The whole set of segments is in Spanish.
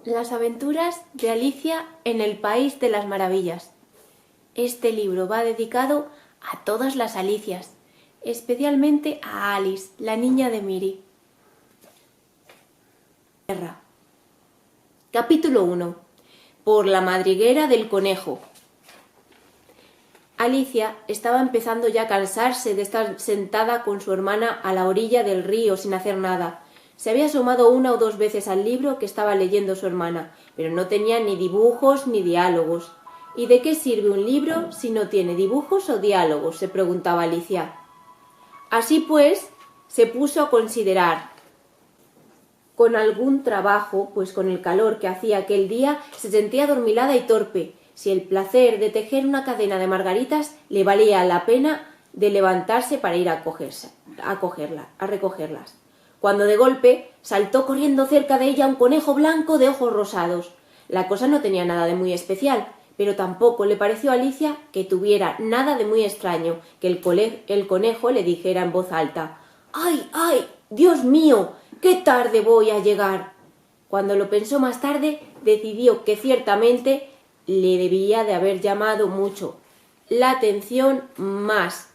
Las aventuras de Alicia en el País de las Maravillas. Este libro va dedicado a todas las Alicias, especialmente a Alice, la niña de Miri. Capítulo 1. Por la madriguera del conejo. Alicia estaba empezando ya a cansarse de estar sentada con su hermana a la orilla del río sin hacer nada. Se había asomado una o dos veces al libro que estaba leyendo su hermana, pero no tenía ni dibujos ni diálogos. ¿Y de qué sirve un libro si no tiene dibujos o diálogos?, se preguntaba Alicia. Así pues, se puso a considerar. Con algún trabajo, pues con el calor que hacía aquel día, se sentía adormilada y torpe. Si el placer de tejer una cadena de margaritas le valía la pena de levantarse para ir a recogerlas. Cuando de golpe saltó corriendo cerca de ella un conejo blanco de ojos rosados. La cosa no tenía nada de muy especial, pero tampoco le pareció a Alicia que tuviera nada de muy extraño que el conejo le dijera en voz alta: «¡Ay, ay! ¡Dios mío! ¡Qué tarde voy a llegar!». Cuando lo pensó más tarde, decidió que ciertamente le debía de haber llamado mucho la atención más.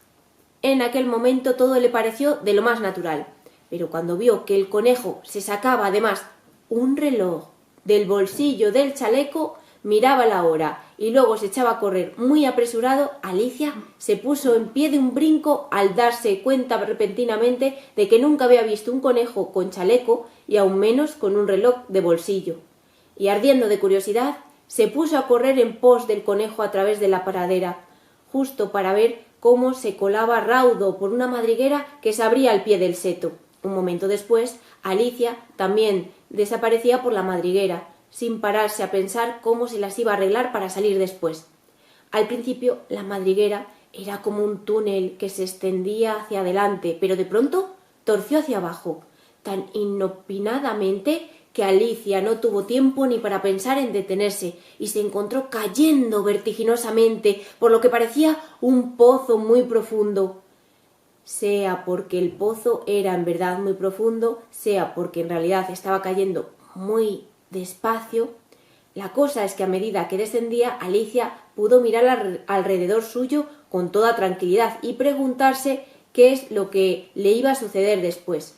En aquel momento todo le pareció de lo más natural, pero cuando vio que el conejo se sacaba además un reloj del bolsillo del chaleco, miraba la hora y luego se echaba a correr muy apresurado, Alicia se puso en pie de un brinco al darse cuenta repentinamente de que nunca había visto un conejo con chaleco y aún menos con un reloj de bolsillo. Y ardiendo de curiosidad, se puso a correr en pos del conejo a través de la pradera, justo para ver cómo se colaba raudo por una madriguera que se abría al pie del seto. Un momento después, Alicia también desaparecía por la madriguera, sin pararse a pensar cómo se las iba a arreglar para salir después. Al principio, la madriguera era como un túnel que se extendía hacia adelante, pero de pronto torció hacia abajo, tan inopinadamente que Alicia no tuvo tiempo ni para pensar en detenerse y se encontró cayendo vertiginosamente por lo que parecía un pozo muy profundo. Sea porque el pozo era en verdad muy profundo, sea porque en realidad estaba cayendo muy despacio, la cosa es que a medida que descendía, Alicia pudo mirar alrededor suyo con toda tranquilidad y preguntarse qué es lo que le iba a suceder después.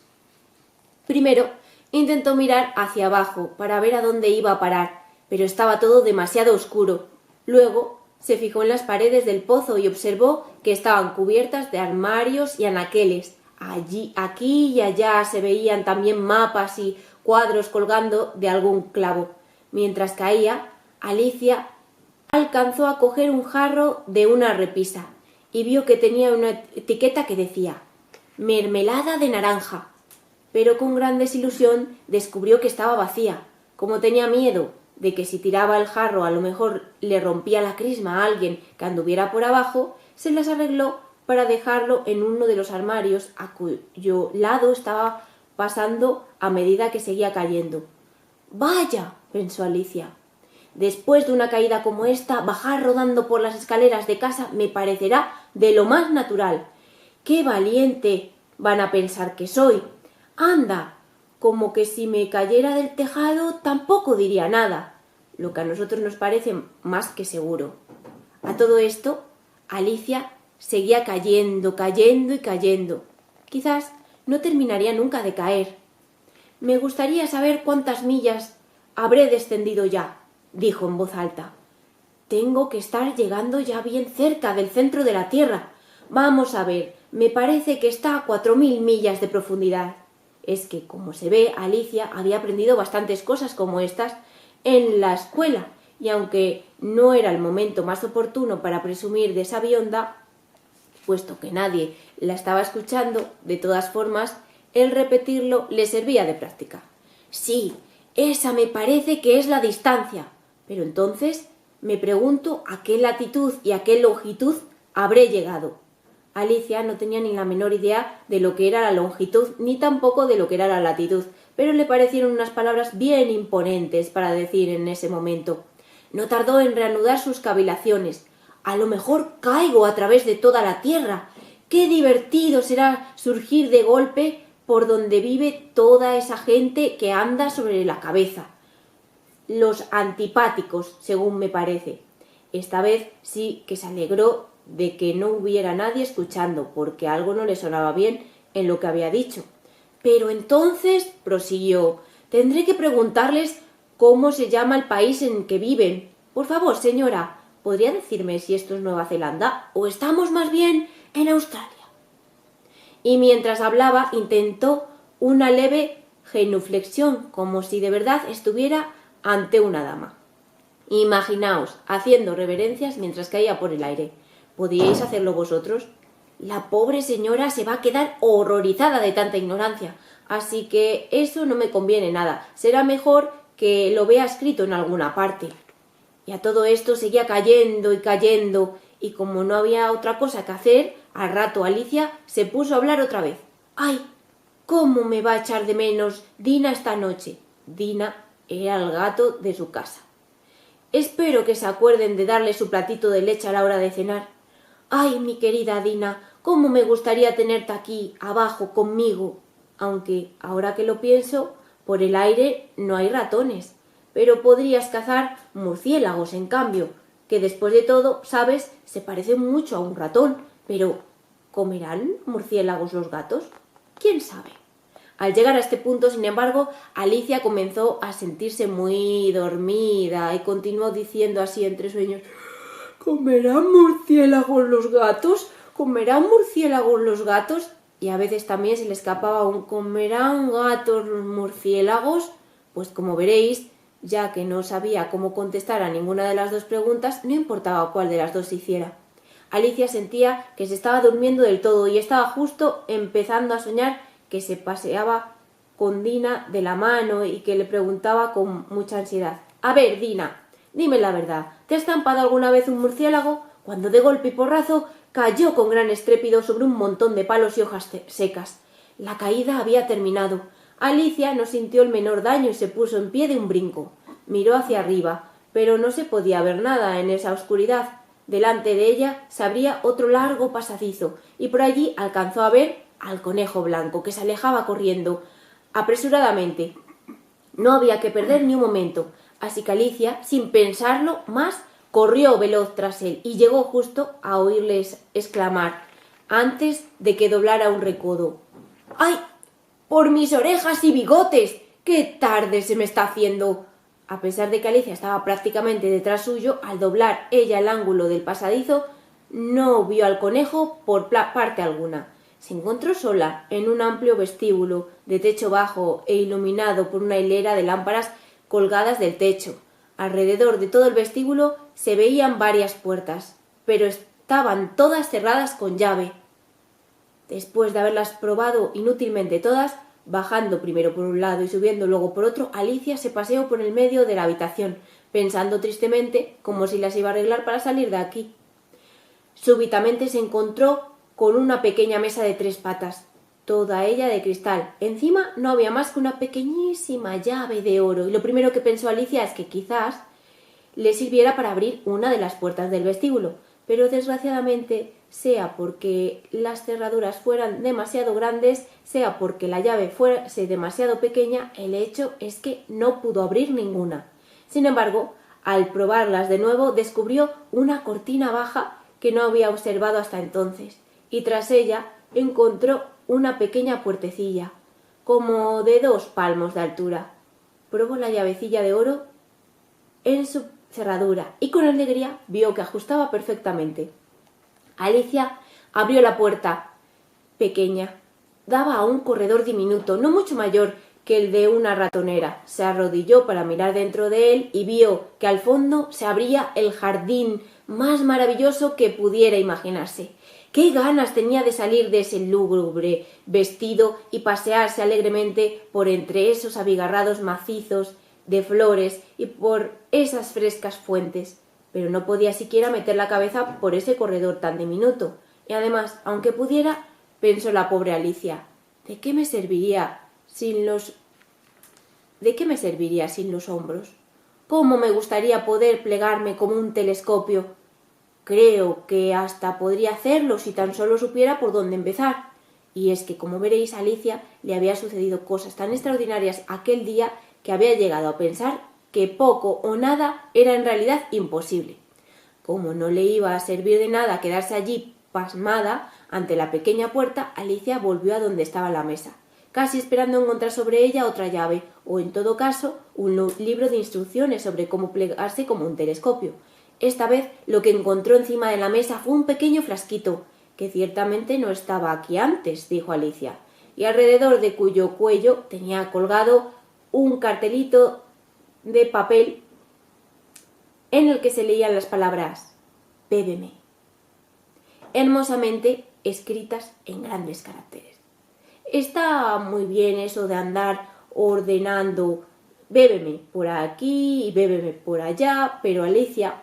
Primero, intentó mirar hacia abajo para ver a dónde iba a parar, pero estaba todo demasiado oscuro. Luego se fijó en las paredes del pozo y observó que estaban cubiertas de armarios y anaqueles. Aquí y allá se veían también mapas y cuadros colgando de algún clavo. Mientras caía, Alicia alcanzó a coger un jarro de una repisa y vio que tenía una etiqueta que decía «mermelada de naranja», pero con gran desilusión descubrió que estaba vacía. Como tenía miedo de que si tiraba el jarro a lo mejor le rompía la crisma a alguien que anduviera por abajo, se las arregló para dejarlo en uno de los armarios a cuyo lado estaba pasando a medida que seguía cayendo. «Vaya», pensó Alicia, «después de una caída como esta, bajar rodando por las escaleras de casa me parecerá de lo más natural. ¡Qué valiente van a pensar que soy! Anda, como que si me cayera del tejado tampoco diría nada, lo que a nosotros nos parece más que seguro». A todo esto, Alicia seguía cayendo y cayendo. Quizás no terminaría nunca de caer. «Me gustaría saber cuántas millas habré descendido ya», dijo en voz alta. «Tengo que estar llegando ya bien cerca del centro de la Tierra. Vamos a ver, me parece que está a 4000 millas de profundidad». Es que, como se ve, Alicia había aprendido bastantes cosas como estas en la escuela, y aunque no era el momento más oportuno para presumir de sabionda, puesto que nadie la estaba escuchando, de todas formas, el repetirlo le servía de práctica. «Sí, esa me parece que es la distancia, pero entonces me pregunto a qué latitud y a qué longitud habré llegado». Alicia no tenía ni la menor idea de lo que era la longitud ni tampoco de lo que era la latitud, pero le parecieron unas palabras bien imponentes para decir en ese momento. No tardó en reanudar sus cavilaciones. «A lo mejor caigo a través de toda la tierra. Qué divertido será surgir de golpe por donde vive toda esa gente que anda sobre la cabeza. los antipáticos, según me parece. Esta vez sí que se alegró de que no hubiera nadie escuchando, porque algo no le sonaba bien en lo que había dicho. Pero entonces, prosiguió, tendré que preguntarles cómo se llama el país en que viven. Por favor, señora, ¿podría decirme si esto es Nueva Zelanda o estamos más bien en Australia? Y mientras hablaba intentó una leve genuflexión, como si de verdad estuviera ante una dama. Imaginaos, haciendo reverencias mientras caía por el aire. ¿Podíais hacerlo vosotros? La pobre señora se va a quedar horrorizada de tanta ignorancia, así que eso no me conviene nada. Será mejor que lo vea escrito en alguna parte. Y a todo esto seguía cayendo, y como no había otra cosa que hacer, al rato Alicia se puso a hablar otra vez. ¡Ay! ¿Cómo me va a echar de menos Dina esta noche? Dina era el gato de su casa. Espero que se acuerden de darle su platito de leche a la hora de cenar. ¡Ay, mi querida Dina! ¿Cómo me gustaría tenerte aquí, abajo, conmigo? Aunque, ahora que lo pienso, por el aire no hay ratones. Pero podrías cazar murciélagos, en cambio, que después de todo, sabes, se parecen mucho a un ratón. Pero, ¿comerán murciélagos los gatos? ¿Quién sabe? Al llegar a este punto, sin embargo, Alicia comenzó a sentirse muy dormida y continuó diciendo así entre sueños: ¿comerán murciélagos los gatos? ¿Comerán murciélagos los gatos? Y a veces también se le escapaba un ¿comerán gatos los murciélagos? Pues como veréis, ya que no sabía cómo contestar a ninguna de las dos preguntas, no importaba cuál de las dos se hiciera. Alicia sentía que se estaba durmiendo del todo y estaba justo empezando a soñar que se paseaba con Dina de la mano y que le preguntaba con mucha ansiedad: «A ver, Dina, dime la verdad, ¿te ha estampado alguna vez un murciélago?», cuando de golpe y porrazo cayó con gran estrépito sobre un montón de palos y hojas secas. La caída había terminado. Alicia no sintió el menor daño y se puso en pie de un brinco. Miró hacia arriba, pero no se podía ver nada en esa oscuridad. Delante de ella se abría otro largo pasadizo y por allí alcanzó a ver al conejo blanco, que se alejaba corriendo apresuradamente. No había que perder ni un momento, así que Alicia, sin pensarlo más, corrió veloz tras él y llegó justo a oírles exclamar, antes de que doblara un recodo: «¡Ay! ¡Por mis orejas y bigotes! ¡Qué tarde se me está haciendo!». A pesar de que Alicia estaba prácticamente detrás suyo, al doblar ella el ángulo del pasadizo, no vio al conejo por parte alguna. Se encontró sola en un amplio vestíbulo de techo bajo e iluminado por una hilera de lámparas colgadas del techo. Alrededor de todo el vestíbulo se veían varias puertas, pero estaban todas cerradas con llave. Después de haberlas probado inútilmente todas, bajando primero por un lado y subiendo luego por otro, Alicia se paseó por el medio de la habitación, pensando tristemente como si las iba a arreglar para salir de aquí. Súbitamente se encontró con una pequeña mesa de 3 patas, toda ella de cristal. Encima no había más que una pequeñísima llave de oro, y lo primero que pensó Alicia es que quizás le sirviera para abrir una de las puertas del vestíbulo, pero desgraciadamente, sea porque las cerraduras fueran demasiado grandes, sea porque la llave fuese demasiado pequeña, el hecho es que no pudo abrir ninguna. Sin embargo, al probarlas de nuevo, descubrió una cortina baja que no había observado hasta entonces, y tras ella encontró una pequeña puertecilla, como de 2 palmos de altura. Probó la llavecilla de oro en su cerradura y con alegría vio que ajustaba perfectamente. Alicia abrió la puerta pequeña. Daba a un corredor diminuto, no mucho mayor que el de una ratonera. Se arrodilló para mirar dentro de él y vio que al fondo se abría el jardín más maravilloso que pudiera imaginarse. ¡Qué ganas tenía de salir de ese lúgubre vestido y pasearse alegremente por entre esos abigarrados macizos de flores y por esas frescas fuentes! Pero no podía siquiera meter la cabeza por ese corredor tan diminuto. Y además, aunque pudiera, pensó la pobre Alicia, ¿de qué me serviría sin los hombros? ¿Cómo me gustaría poder plegarme como un telescopio? Creo que hasta podría hacerlo si tan solo supiera por dónde empezar. Y es que, como veréis, a Alicia le había sucedido cosas tan extraordinarias aquel día que había llegado a pensar que poco o nada era en realidad imposible. Como no le iba a servir de nada quedarse allí pasmada ante la pequeña puerta, Alicia volvió a donde estaba la mesa, casi esperando encontrar sobre ella otra llave, o en todo caso, un libro de instrucciones sobre cómo plegarse como un telescopio. Esta vez lo que encontró encima de la mesa fue un pequeño frasquito, que ciertamente no estaba aquí antes, dijo Alicia, y alrededor de cuyo cuello tenía colgado un cartelito de papel en el que se leían las palabras «Bébeme», hermosamente escritas en grandes caracteres. Está muy bien eso de andar ordenando «bébeme por aquí y bébeme por allá», pero Alicia,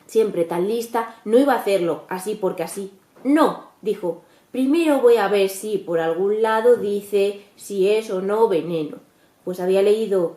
siempre tan lista, no iba a hacerlo así porque así. «No», dijo, «primero voy a ver si por algún lado dice si es o no veneno», pues había leído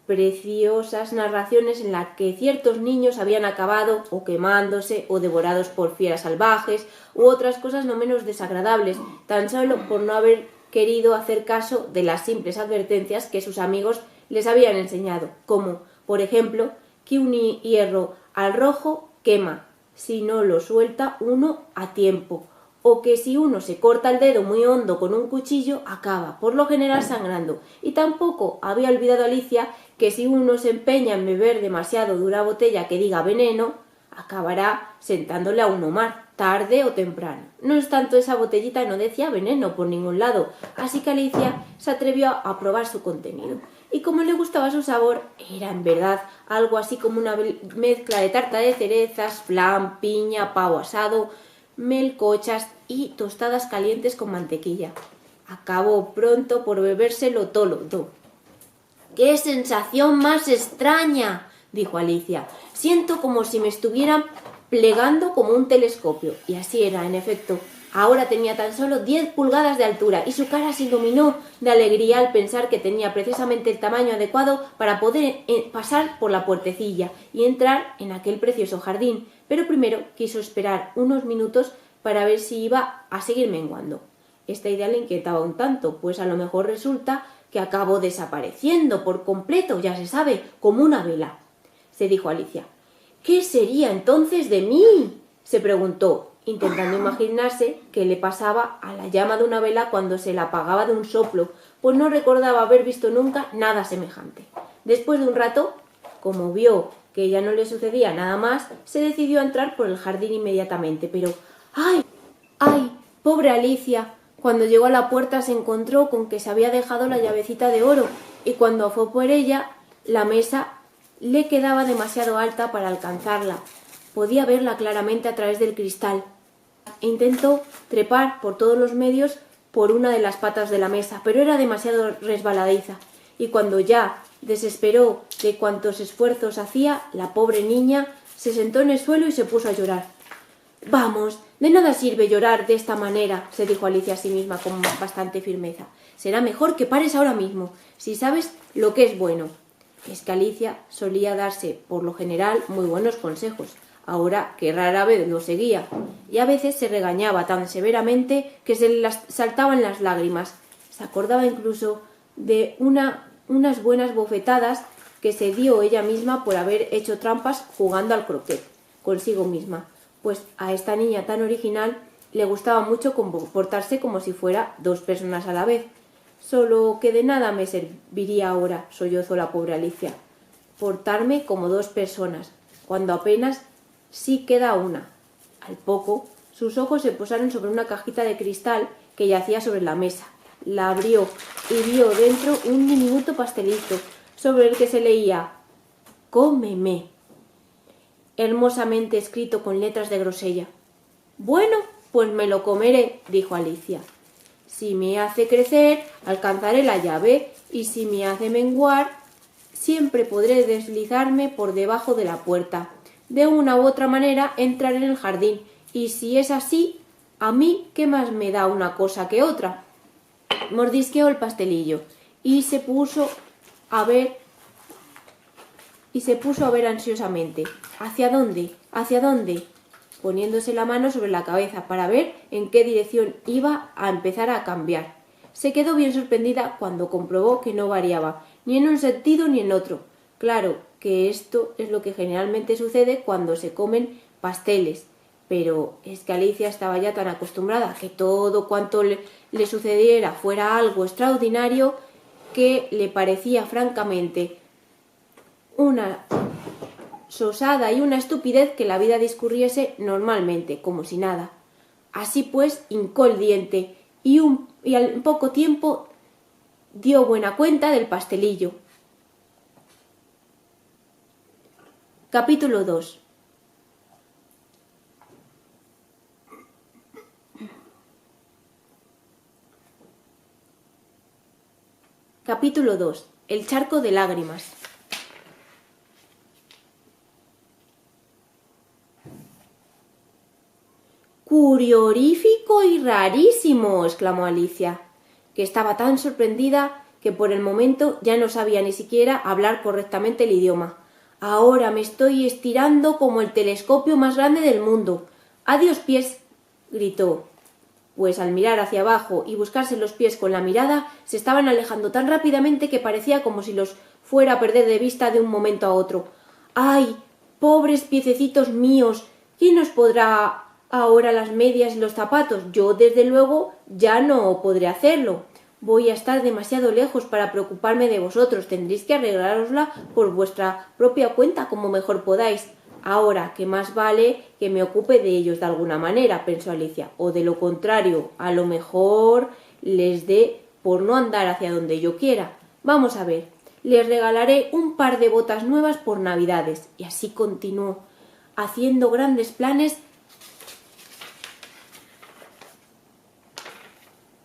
preciosas narraciones en las que ciertos niños habían acabado o quemándose o devorados por fieras salvajes u otras cosas no menos desagradables, tan solo por no haber querido hacer caso de las simples advertencias que sus amigos les habían enseñado, como, por ejemplo, que un hierro al rojo quema si no lo suelta uno a tiempo, o que si uno se corta el dedo muy hondo con un cuchillo acaba, por lo general, sangrando. Y tampoco había olvidado Alicia que si uno se empeña en beber demasiado de una botella que diga veneno, acabará sentándole a uno mal, tarde o temprano. No es tanto, esa botellita no decía veneno por ningún lado, así que Alicia se atrevió a probar su contenido. Y como le gustaba su sabor, era en verdad algo así como una mezcla de tarta de cerezas, flan, piña, pavo asado, melcochas y tostadas calientes con mantequilla. Acabó pronto por bebérselo todo. «¡Qué sensación más extraña!», dijo Alicia. «Siento como si me estuvieran plegando como un telescopio». Y así era, en efecto. Ahora tenía tan solo 10 pulgadas de altura y su cara se iluminó de alegría al pensar que tenía precisamente el tamaño adecuado para poder pasar por la puertecilla y entrar en aquel precioso jardín. Pero primero quiso esperar unos minutos para ver si iba a seguir menguando. Esta idea le inquietaba un tanto, pues a lo mejor resulta que acabó desapareciendo por completo, ya se sabe, como una vela. Se dijo Alicia. «¿Qué sería entonces de mí?», se preguntó, intentando imaginarse qué le pasaba a la llama de una vela cuando se la apagaba de un soplo, pues no recordaba haber visto nunca nada semejante. Después de un rato, como vio que ya no le sucedía nada más, se decidió a entrar por el jardín inmediatamente, pero ¡ay! ¡Pobre Alicia! Cuando llegó a la puerta se encontró con que se había dejado la llavecita de oro, y cuando fue por ella, la mesa le quedaba demasiado alta para alcanzarla. Podía verla claramente a través del cristal. Intentó trepar por todos los medios por una de las patas de la mesa, pero era demasiado resbaladiza, y cuando ya desesperó de cuantos esfuerzos hacía, la pobre niña se sentó en el suelo y se puso a llorar. «Vamos, de nada sirve llorar de esta manera», se dijo Alicia a sí misma con bastante firmeza. «Será mejor que pares ahora mismo, si sabes lo que es bueno». Es que Alicia solía darse, por lo general, muy buenos consejos, ahora que rara vez lo seguía, y a veces se regañaba tan severamente que se le saltaban las lágrimas. Se acordaba incluso de unas buenas bofetadas que se dio ella misma por haber hecho trampas jugando al croquet consigo misma, pues a esta niña tan original le gustaba mucho comportarse como si fuera 2 personas a la vez. «Solo que de nada me serviría ahora», sollozó la pobre Alicia, «portarme como 2 personas, cuando apenas sí queda una». Al poco, sus ojos se posaron sobre una cajita de cristal que yacía sobre la mesa. La abrió y vio dentro un diminuto pastelito sobre el que se leía «Cómeme», hermosamente escrito con letras de grosella. «Bueno, pues me lo comeré», dijo Alicia. «Si me hace crecer, alcanzaré la llave, y si me hace menguar, siempre podré deslizarme por debajo de la puerta. De una u otra manera entraré en el jardín, y si es así, a mí qué más me da una cosa que otra». Mordisqueó el pastelillo y se puso a ver ansiosamente. «¿Hacia dónde? ¿Hacia dónde?», poniéndose la mano sobre la cabeza para ver en qué dirección iba a empezar a cambiar. Se quedó bien sorprendida cuando comprobó que no variaba, ni en un sentido ni en otro. Claro que esto es lo que generalmente sucede cuando se comen pasteles, pero es que Alicia estaba ya tan acostumbrada a que todo cuanto le sucediera fuera algo extraordinario que le parecía francamente una sosada y una estupidez que la vida discurriese normalmente, como si nada. Así pues, hincó el diente y al poco tiempo dio buena cuenta del pastelillo. Capítulo 2. Capítulo 2. El charco de lágrimas. «Curiorífico y rarísimo», exclamó Alicia, que estaba tan sorprendida que por el momento ya no sabía ni siquiera hablar correctamente el idioma. «Ahora me estoy estirando como el telescopio más grande del mundo. ¡Adiós, pies!», gritó, pues al mirar hacia abajo y buscarse los pies con la mirada se estaban alejando tan rápidamente que parecía como si los fuera a perder de vista de un momento a otro. «¡Ay, pobres piececitos míos! ¿Quién nos podrá ahora las medias y los zapatos? Yo, desde luego, ya no podré hacerlo. Voy a estar demasiado lejos para preocuparme de vosotros. Tendréis que arreglárosla por vuestra propia cuenta como mejor podáis. Ahora, que más vale que me ocupe de ellos de alguna manera», pensó Alicia, «o de lo contrario, a lo mejor les dé por no andar hacia donde yo quiera. Vamos a ver, les regalaré un par de botas nuevas por Navidades». Y así continuó, haciendo grandes planes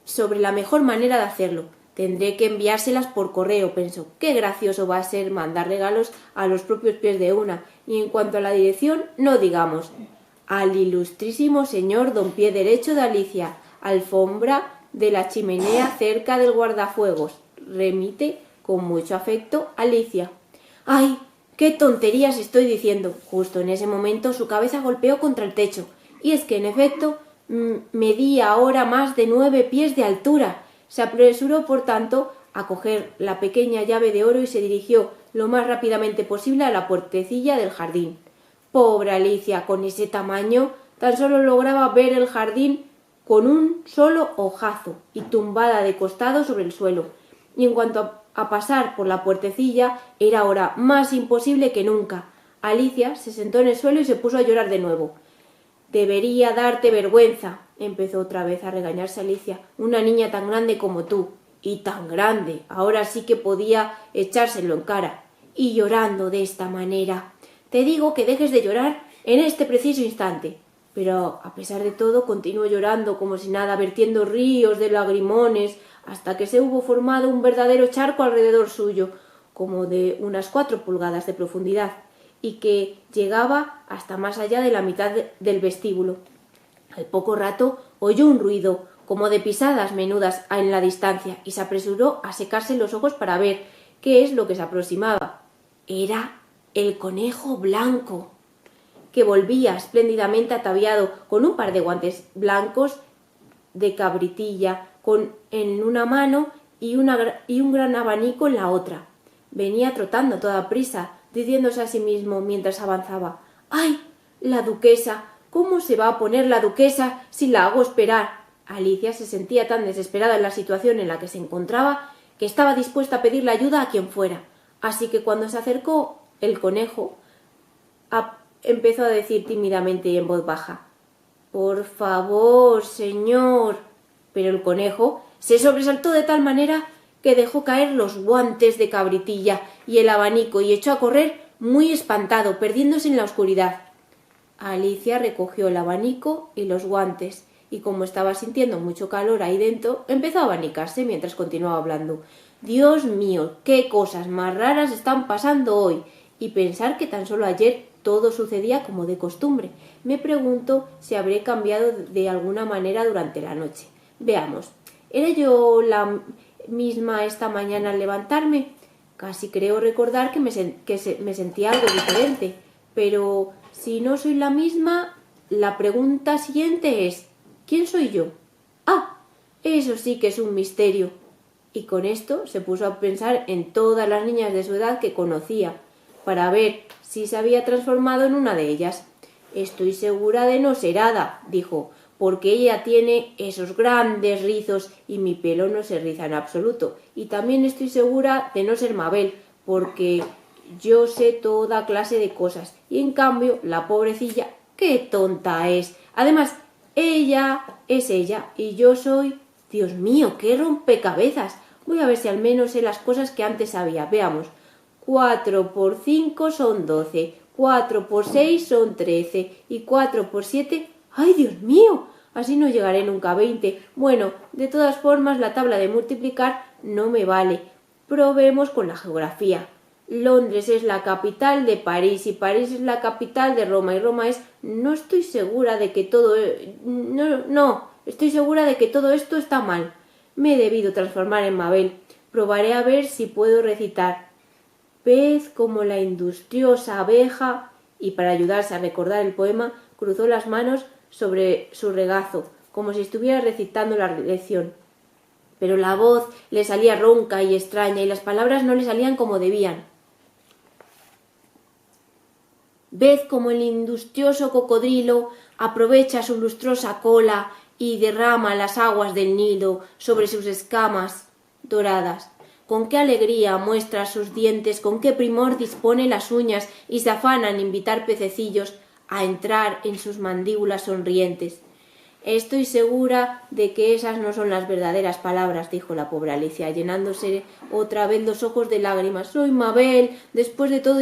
sobre la mejor manera de hacerlo. «Tendré que enviárselas por correo», pensó. «Qué gracioso va a ser mandar regalos a los propios pies de una. Y en cuanto a la dirección, no digamos. Al ilustrísimo señor don Pie Derecho de Alicia, alfombra de la chimenea cerca del guardafuegos. Remite con mucho afecto, Alicia». «¡Ay, qué tonterías estoy diciendo!». Justo en ese momento su cabeza golpeó contra el techo. Y es que, en efecto, medía ahora más de 9 pies de altura. Se apresuró, por tanto, a coger la pequeña llave de oro y se dirigió lo más rápidamente posible a la puertecilla del jardín. Pobre Alicia, con ese tamaño, tan solo lograba ver el jardín con un solo ojazo y tumbada de costado sobre el suelo. Y en cuanto a pasar por la puertecilla, era ahora más imposible que nunca. Alicia se sentó en el suelo y se puso a llorar de nuevo. «Debería darte vergüenza», empezó otra vez a regañarse Alicia. «Una niña tan grande como tú, y tan grande, ahora sí que podía echárselo en cara. Y llorando de esta manera. Te digo que dejes de llorar en este preciso instante». Pero, a pesar de todo, continuó llorando como si nada, vertiendo ríos de lagrimones, hasta que se hubo formado un verdadero charco alrededor suyo, como de unas 4 pulgadas de profundidad, y que llegaba hasta más allá de la mitad del vestíbulo. Al poco rato oyó un ruido, como de pisadas menudas en la distancia, y se apresuró a secarse los ojos para ver qué es lo que se aproximaba. Era el conejo blanco, que volvía espléndidamente ataviado, con un par de guantes blancos de cabritilla en una mano y un gran abanico en la otra. Venía trotando a toda prisa, diciéndose a sí mismo mientras avanzaba: «¡Ay, la duquesa! ¿Cómo se va a poner la duquesa si la hago esperar?». Alicia se sentía tan desesperada en la situación en la que se encontraba que estaba dispuesta a pedirle ayuda a quien fuera. Así que cuando se acercó el conejo, empezó a decir tímidamente y en voz baja: «Por favor, señor». Pero el conejo se sobresaltó de tal manera que dejó caer los guantes de cabritilla y el abanico y echó a correr muy espantado, perdiéndose en la oscuridad. Alicia recogió el abanico y los guantes y, como estaba sintiendo mucho calor ahí dentro, empezó a abanicarse mientras continuaba hablando. «Dios mío, qué cosas más raras están pasando hoy, y pensar que tan solo ayer todo sucedía como de costumbre. Me pregunto si habré cambiado de alguna manera durante la noche. Veamos, ¿era yo la misma esta mañana al levantarme? Casi creo recordar que me sentía algo diferente, pero si no soy la misma, la pregunta siguiente es: ¿quién soy yo? Ah, eso sí que es un misterio». Y con esto se puso a pensar en todas las niñas de su edad que conocía, para ver si se había transformado en una de ellas. «Estoy segura de no ser Hada», dijo, «porque ella tiene esos grandes rizos y mi pelo no se riza en absoluto. Y también estoy segura de no ser Mabel, porque yo sé toda clase de cosas. Y en cambio, la pobrecilla, qué tonta es. Además, ella es ella y yo soy... Dios mío, qué rompecabezas. Voy a ver si al menos sé las cosas que antes sabía. Veamos. 4 por 5 son 12, 4 por 6 son 13 y 4 por 7... ¡Ay, Dios mío! Así no llegaré nunca a 20. Bueno, de todas formas, la tabla de multiplicar no me vale. Probemos con la geografía. Londres es la capital de París y París es la capital de Roma y Roma es... No estoy segura de que todo... estoy segura de que todo esto está mal. Me he debido transformar en Mabel. Probaré a ver si puedo recitar. Pez como la industriosa abeja... Y para ayudarse a recordar el poema, cruzó las manos sobre su regazo, como si estuviera recitando la lección. Pero la voz le salía ronca y extraña y las palabras no le salían como debían. Ved como el industrioso cocodrilo aprovecha su lustrosa cola y derrama las aguas del Nilo sobre sus escamas doradas. Con qué alegría muestra sus dientes, con qué primor dispone las uñas y se afana en invitar pececillos a entrar en sus mandíbulas sonrientes. Estoy segura de que esas no son las verdaderas palabras, dijo la pobre Alicia, llenándose otra vez los ojos de lágrimas. Soy Mabel, después de todo,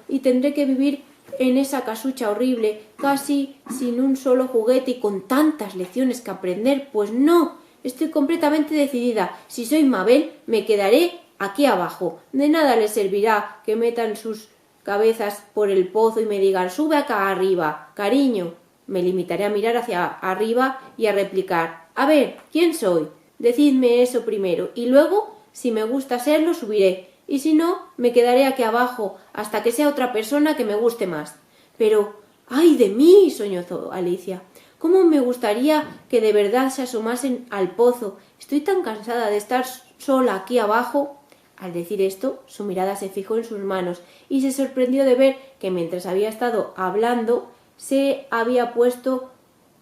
y tendré que vivir en esa casucha horrible, casi sin un solo juguete y con tantas lecciones que aprender. Pues no, estoy completamente decidida. Si soy Mabel, me quedaré aquí abajo. De nada les servirá que metan sus cabezas por el pozo y me digan «Sube acá arriba, cariño». Me limitaré a mirar hacia arriba y a replicar «A ver, ¿quién soy? Decidme eso primero y luego, si me gusta serlo, subiré. Y si no, me quedaré aquí abajo hasta que sea otra persona que me guste más». Pero, ¡ay de mí!, sollozó Alicia. «¿Cómo me gustaría que de verdad se asomasen al pozo? Estoy tan cansada de estar sola aquí abajo». Al decir esto, su mirada se fijó en sus manos y se sorprendió de ver que mientras había estado hablando se había puesto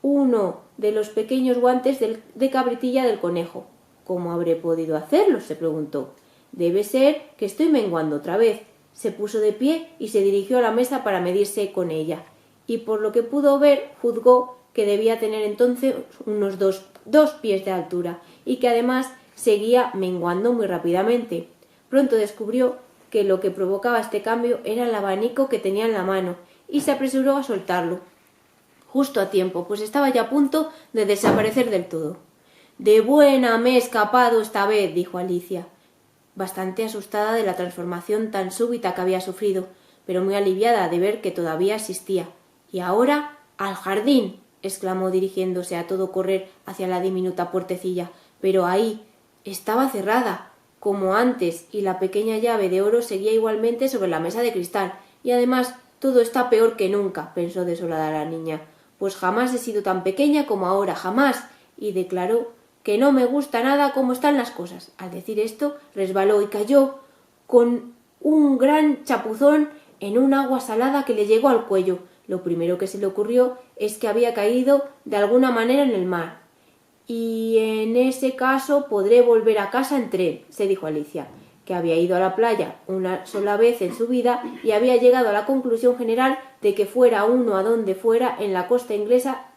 uno de los pequeños guantes de cabritilla del conejo. «¿Cómo habré podido hacerlo?», se preguntó. «Debe ser que estoy menguando otra vez». Se puso de pie y se dirigió a la mesa para medirse con ella, y por lo que pudo ver, juzgó que debía tener entonces unos dos pies de altura, y que además seguía menguando muy rápidamente. Pronto descubrió que lo que provocaba este cambio era el abanico que tenía en la mano, y se apresuró a soltarlo. Justo a tiempo, pues estaba ya a punto de desaparecer del todo. «De buena me he escapado esta vez», dijo Alicia, bastante asustada de la transformación tan súbita que había sufrido, pero muy aliviada de ver que todavía existía. «Y ahora, al jardín», exclamó dirigiéndose a todo correr hacia la diminuta puertecilla, pero ahí estaba cerrada, como antes, y la pequeña llave de oro seguía igualmente sobre la mesa de cristal. «Y además todo está peor que nunca», pensó desolada la niña, «pues jamás he sido tan pequeña como ahora, jamás», y declaró que no me gusta nada cómo están las cosas. Al decir esto, resbaló y cayó con un gran chapuzón en un agua salada que le llegó al cuello. Lo primero que se le ocurrió es que había caído de alguna manera en el mar. «Y en ese caso podré volver a casa en tren», se dijo Alicia, que había ido a la playa una sola vez en su vida y había llegado a la conclusión general de que fuera uno a donde fuera en la costa inglesa,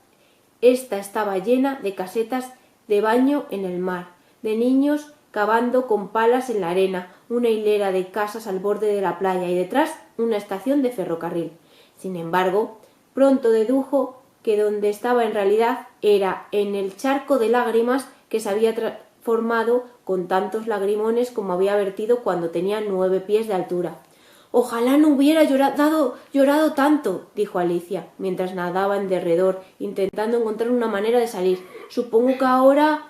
ésta estaba llena de casetas de baño en el mar, de niños cavando con palas en la arena, una hilera de casas al borde de la playa y detrás una estación de ferrocarril. Sin embargo, pronto dedujo que donde estaba en realidad era en el charco de lágrimas que se había formado con tantos lagrimones como había vertido cuando tenía 9 pies de altura. «Ojalá no hubiera llorado tanto», dijo Alicia, mientras nadaba en derredor, intentando encontrar una manera de salir. «Supongo que ahora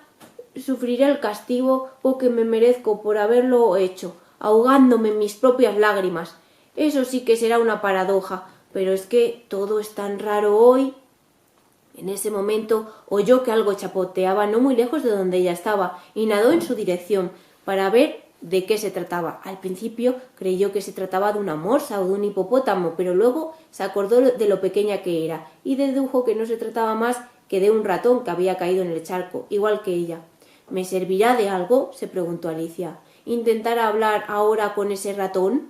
sufriré el castigo que me merezco por haberlo hecho, ahogándome en mis propias lágrimas. Eso sí que será una paradoja, pero es que todo es tan raro hoy». En ese momento oyó que algo chapoteaba no muy lejos de donde ella estaba y nadó en su dirección. para ver de qué se trataba. Al principio creyó que se trataba de una morsa o de un hipopótamo, pero luego se acordó de lo pequeña que era y dedujo que no se trataba más que de un ratón que había caído en el charco, igual que ella. ¿Me servirá de algo?, se preguntó Alicia. ¿Intentar hablar ahora con ese ratón?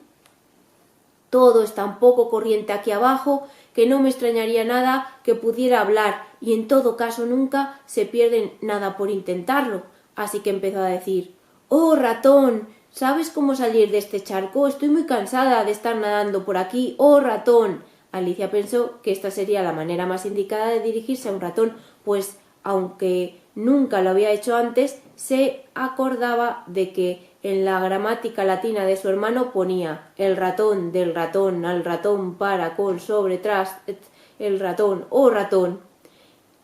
Todo es tan poco corriente aquí abajo que no me extrañaría nada que pudiera hablar, y en todo caso nunca se pierde nada por intentarlo. Así que empezó a decir: «Oh, ratón, ¿sabes cómo salir de este charco? Estoy muy cansada de estar nadando por aquí. ¡Oh, ratón!». Alicia pensó que esta sería la manera más indicada de dirigirse a un ratón, pues, aunque nunca lo había hecho antes, se acordaba de que en la gramática latina de su hermano ponía el ratón del ratón al ratón para con sobre tras el ratón, ¡oh, ratón!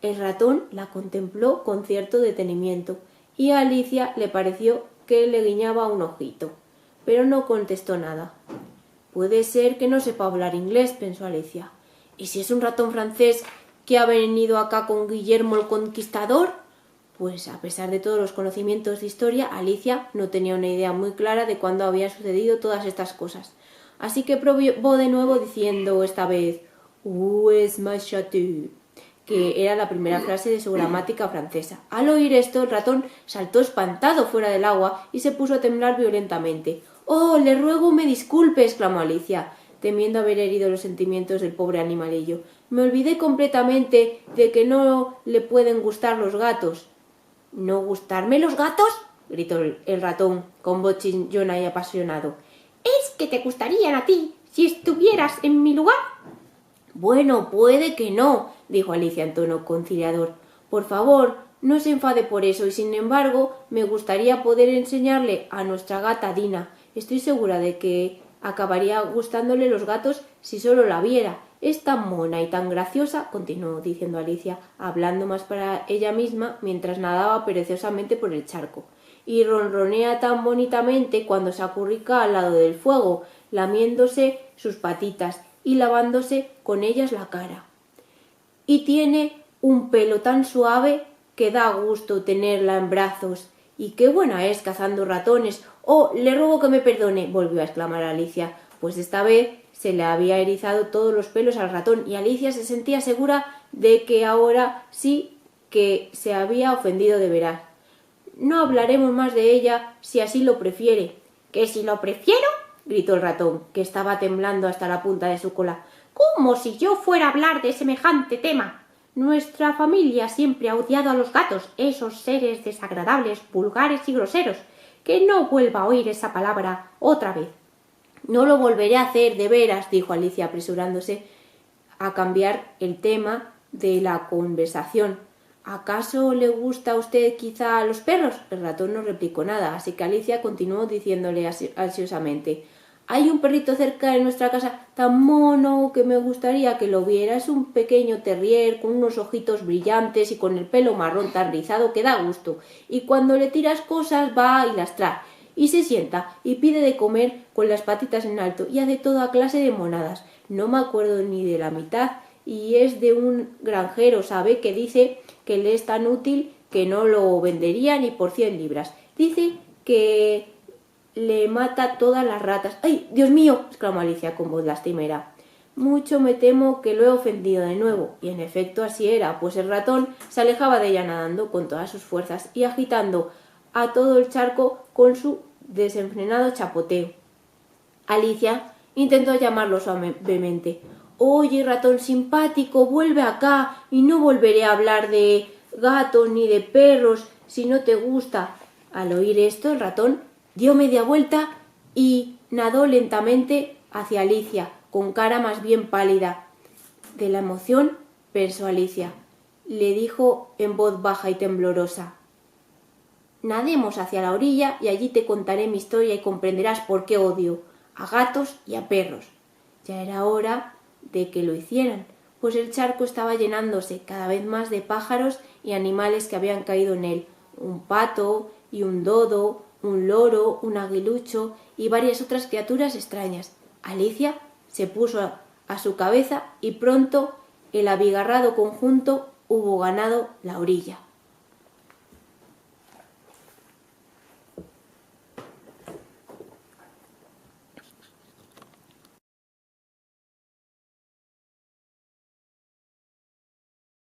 El ratón la contempló con cierto detenimiento y a Alicia le pareció que le guiñaba un ojito, pero no contestó nada. «Puede ser que no sepa hablar inglés», pensó Alicia. «¿Y si es un ratón francés que ha venido acá con Guillermo el Conquistador?». Pues a pesar de todos los conocimientos de historia, Alicia no tenía una idea muy clara de cuándo habían sucedido todas estas cosas. Así que probó de nuevo diciendo esta vez «Où est ma chateau?», que era la primera frase de su gramática francesa. Al oír esto, el ratón saltó espantado fuera del agua y se puso a temblar violentamente. «¡Oh, le ruego me disculpe!», exclamó Alicia, temiendo haber herido los sentimientos del pobre animalillo. «Me olvidé completamente de que no le pueden gustar los gatos». «¿No gustarme los gatos?», gritó el ratón con voz chillona y apasionado. «¿Es que te gustarían a ti si estuvieras en mi lugar?». «Bueno, puede que no», dijo Alicia en tono conciliador. «Por favor, no se enfade por eso, y sin embargo me gustaría poder enseñarle a nuestra gata Dina. Estoy segura de que acabaría gustándole los gatos si solo la viera. Es tan mona y tan graciosa», continuó diciendo Alicia, hablando más para ella misma mientras nadaba perezosamente por el charco. «Y ronronea tan bonitamente cuando se acurruca al lado del fuego, lamiéndose sus patitas y lavándose con ellas la cara. Y tiene un pelo tan suave que da gusto tenerla en brazos. Y qué buena es cazando ratones. Oh, le ruego que me perdone», volvió a exclamar Alicia, pues esta vez se le había erizado todos los pelos al ratón y Alicia se sentía segura de que ahora sí que se había ofendido de veras. «No hablaremos más de ella si así lo prefiere». «¿Que si lo prefiero?», gritó el ratón, que estaba temblando hasta la punta de su cola. «¿Cómo si yo fuera a hablar de semejante tema? Nuestra familia siempre ha odiado a los gatos, esos seres desagradables, vulgares y groseros. Que no vuelva a oír esa palabra otra vez». «No lo volveré a hacer, de veras», dijo Alicia, apresurándose a cambiar el tema de la conversación. «¿Acaso le gusta a usted quizá a los perros?». El ratón no replicó nada, así que Alicia continuó diciéndole ansiosamente: «Hay un perrito cerca de nuestra casa tan mono que me gustaría que lo viera. Es un pequeño terrier con unos ojitos brillantes y con el pelo marrón tan rizado que da gusto. Y cuando le tiras cosas va y las trae. Y se sienta y pide de comer con las patitas en alto y hace toda clase de monadas. No me acuerdo ni de la mitad y es de un granjero, ¿sabe?, que dice que le es tan útil que no lo vendería ni por 100 libras. Dice que le mata todas las ratas». «¡Ay, Dios mío!», exclamó Alicia con voz lastimera. «Mucho me temo que lo he ofendido de nuevo». Y en efecto así era, pues el ratón se alejaba de ella nadando con todas sus fuerzas y agitando a todo el charco con su desenfrenado chapoteo. Alicia intentó llamarlo suavemente. «Oye, ratón simpático, vuelve acá y no volveré a hablar de gatos ni de perros si no te gusta». Al oír esto, el ratón dio media vuelta y nadó lentamente hacia Alicia, con cara más bien pálida. De la emoción, pensó Alicia, le dijo en voz baja y temblorosa: «Nademos hacia la orilla y allí te contaré mi historia y comprenderás por qué odio a gatos y a perros». Ya era hora de que lo hicieran, pues el charco estaba llenándose cada vez más de pájaros y animales que habían caído en él: un pato y un dodo, un loro, un aguilucho y varias otras criaturas extrañas. Alicia se puso a su cabeza y pronto el abigarrado conjunto hubo ganado la orilla.